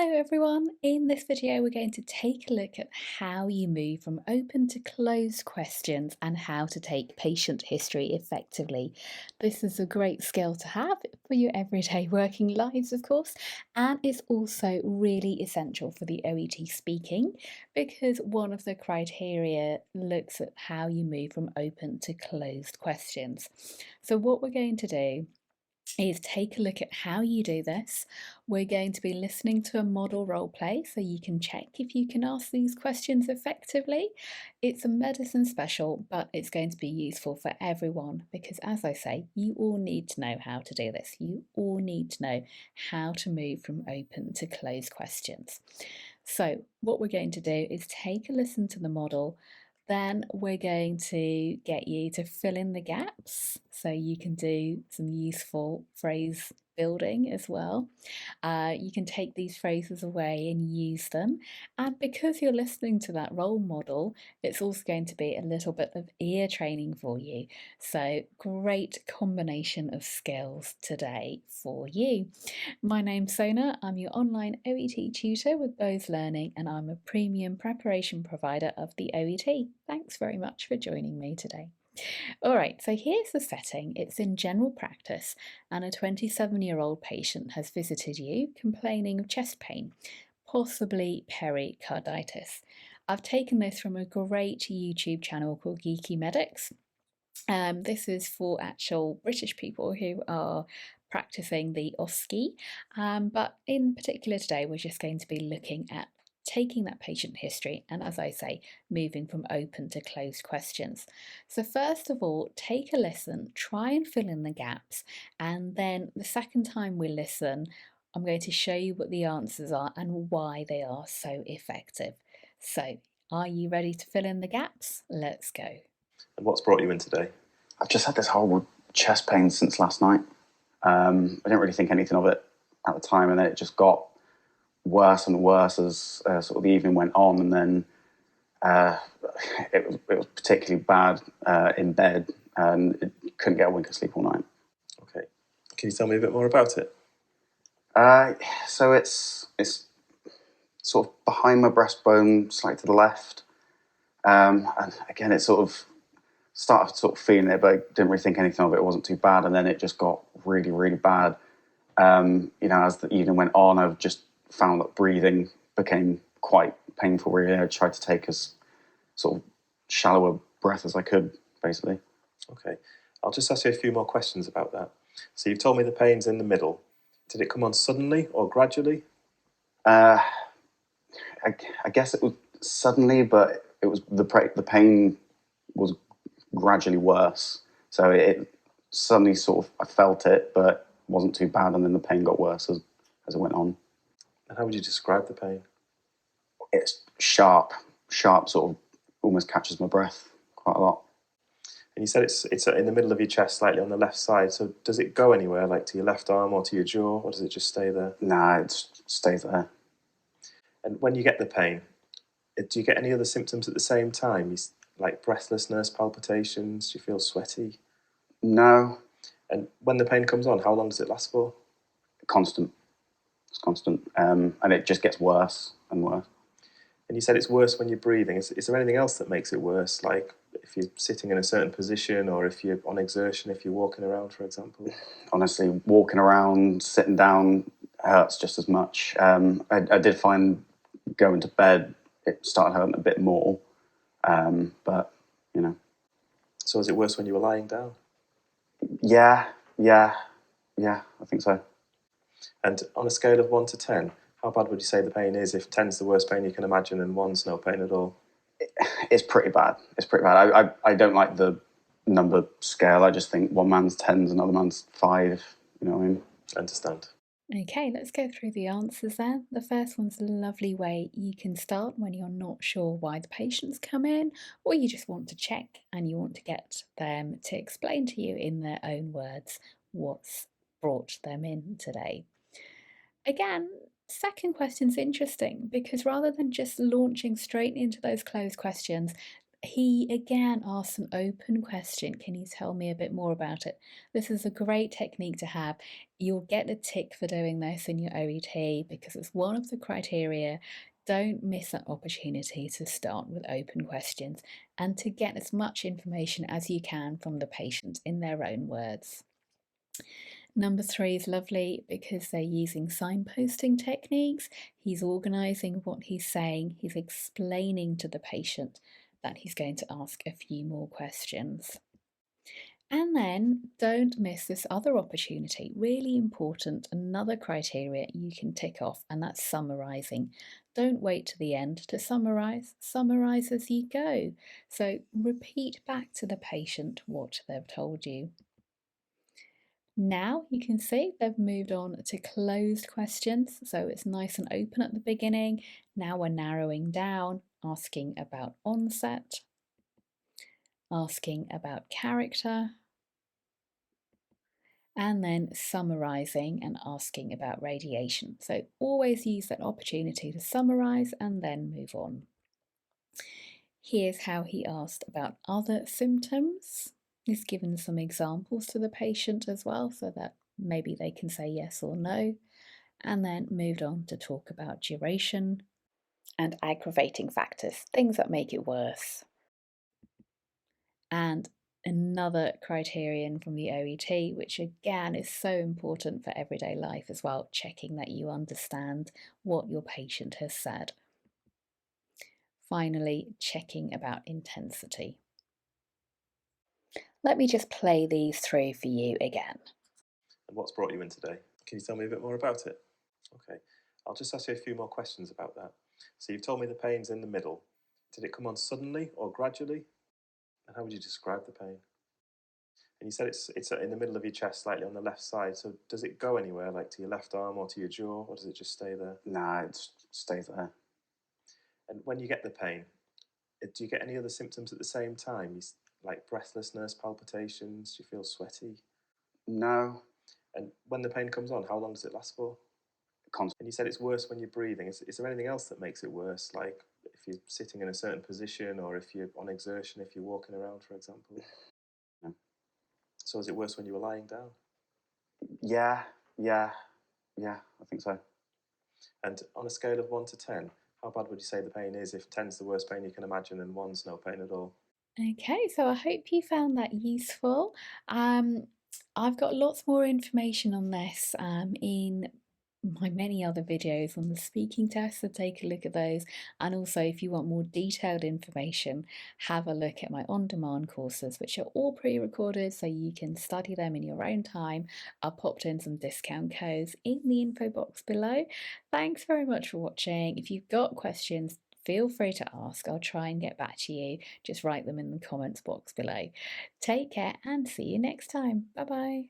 Hello everyone, in this video we're going to take a look at how you move from open to closed questions and how to take patient history effectively. This is a great skill to have for your everyday working lives, of course, and it's also really essential for the OET speaking because one of the criteria looks at how you move from open to closed questions. So what we're going to do is take a look at how you do this. We're going to be listening to a model role play so you can check if you can ask these questions effectively. It's a medicine special, but it's going to be useful for everyone because, as I say, you all need to know how to do this. You all need to know how to move from open to closed questions. So, what we're going to do is take a listen to the model. Then we're going to get you to fill in the gaps so you can do some useful phrase building as well. You can take these phrases away and use them. And because you're listening to that role model, it's also going to be a little bit of ear training for you. So, great combination of skills today for you. My name's Sona. I'm your online OET tutor with Bose Learning, and I'm a premium preparation provider of the OET. Thanks very much for joining me today. All right, so here's the setting. It's in general practice, and a 27-year-old patient has visited you complaining of chest pain, possibly pericarditis. I've taken this from a great YouTube channel called Geeky Medics. This is for actual British people who are practicing the OSCE, but in particular today we're just going to be looking at taking that patient history and, as I say, moving from open to closed questions. So first of all, take a listen, try and fill in the gaps, and then the second time we listen, I'm going to show you what the answers are and why they are so effective. So, are you ready to fill in the gaps? Let's go. And what's brought you in today? I've just had this horrible chest pain since last night. I didn't really think anything of it at the time, and then it just got worse and worse as sort of the evening went on, and then it was particularly bad in bed, and it couldn't get a wink of sleep all night. Okay. Can you tell me a bit more about it? So it's sort of behind my breastbone, slightly to the left, and again, it sort of started sort of feeling it, but I didn't really think anything of it. It wasn't too bad, and then it just got really, really bad. As the evening went on, I've just found that breathing became quite painful. Really, I tried to take as sort of shallow a breath as I could, basically. Okay. I'll just ask you a few more questions about that. So you've told me the pain's in the middle. Did it come on suddenly or gradually? I guess it was suddenly, but it was the pain was gradually worse. So it suddenly sort of, I felt it, but it wasn't too bad, and then the pain got worse as it went on. And how would you describe the pain? It's sharp, sort of almost catches my breath quite a lot. And you said it's in the middle of your chest, slightly on the left side. So does it go anywhere, like to your left arm or to your jaw, or does it just stay there? Nah, it stays there. And when you get the pain, do you get any other symptoms at the same time? Like breathlessness, palpitations? Do you feel sweaty? No. And when the pain comes on, how long does it last for? Constant. It's constant. And it just gets worse and worse. And you said it's worse when you're breathing. Is there anything else that makes it worse? Like if you're sitting in a certain position, or if you're on exertion, if you're walking around, for example? Honestly, walking around, sitting down hurts just as much. I did find going to bed, it started hurting a bit more. But, you know. So is it worse when you were lying down? Yeah, I think so. And on a scale of 1 to 10, how bad would you say the pain is? If 10's the worst pain you can imagine and 1's no pain at all? It's pretty bad. I don't like the number scale. I just think one man's 10's, another man's 5. You know what I mean? I understand. Okay, let's go through the answers then. The first one's a lovely way you can start when you're not sure why the patient's come in, or you just want to check and you want to get them to explain to you in their own words what's brought them in today. Again, second question's interesting because rather than just launching straight into those closed questions, He again asks an open question. Can you tell me a bit more about it? This is a great technique to have. You'll get a tick for doing this in your OET because it's one of the criteria. Don't miss that opportunity to start with open questions and to get as much information as you can from the patient in their own words. Number 3 is lovely because they're using signposting techniques. He's organising what he's saying, he's explaining to the patient that he's going to ask a few more questions. And then don't miss this other opportunity, really important, another criteria you can tick off, and that's summarising. Don't wait to the end to summarise as you go. So repeat back to the patient what they've told you. Now you can see they've moved on to closed questions, so it's nice and open at the beginning. Now we're narrowing down, asking about onset, asking about character, and then summarising and asking about radiation. So always use that opportunity to summarise and then move on. Here's how he asked about other symptoms. He's given some examples to the patient as well, so that maybe they can say yes or no, and then moved on to talk about duration and aggravating factors, things that make it worse. And another criterion from the OET, which again is so important for everyday life as well, checking that you understand what your patient has said. Finally, checking about intensity. Let me just play these through for you again. And what's brought you in today? Can you tell me a bit more about it? Okay, I'll just ask you a few more questions about that. So you've told me the pain's in the middle. Did it come on suddenly or gradually? And how would you describe the pain? And you said it's in the middle of your chest, slightly on the left side. So does it go anywhere, like to your left arm or to your jaw, or does it just stay there? Nah, it stays there. And when you get the pain, do you get any other symptoms at the same time? Like breathlessness, palpitations? Do you feel sweaty? No. And when the pain comes on, how long does it last for? And you said it's worse when you're breathing. Is there anything else that makes it worse? Like if you're sitting in a certain position, or if you're on exertion, if you're walking around, for example? No. So is it worse when you were lying down? Yeah, I think so. And on a scale of 1 to 10, how bad would you say the pain is if 10's the worst pain you can imagine and 1's no pain at all? Okay, so I hope you found that useful. I've got lots more information on this in my many other videos on the speaking test, so take a look at those. And also, if you want more detailed information, have a look at my on-demand courses, which are all pre-recorded, so you can study them in your own time. I've popped in some discount codes in the info box below. Thanks very much for watching. If you've got questions, feel free to ask. I'll try and get back to you. Just write them in the comments box below. Take care and see you next time. Bye bye.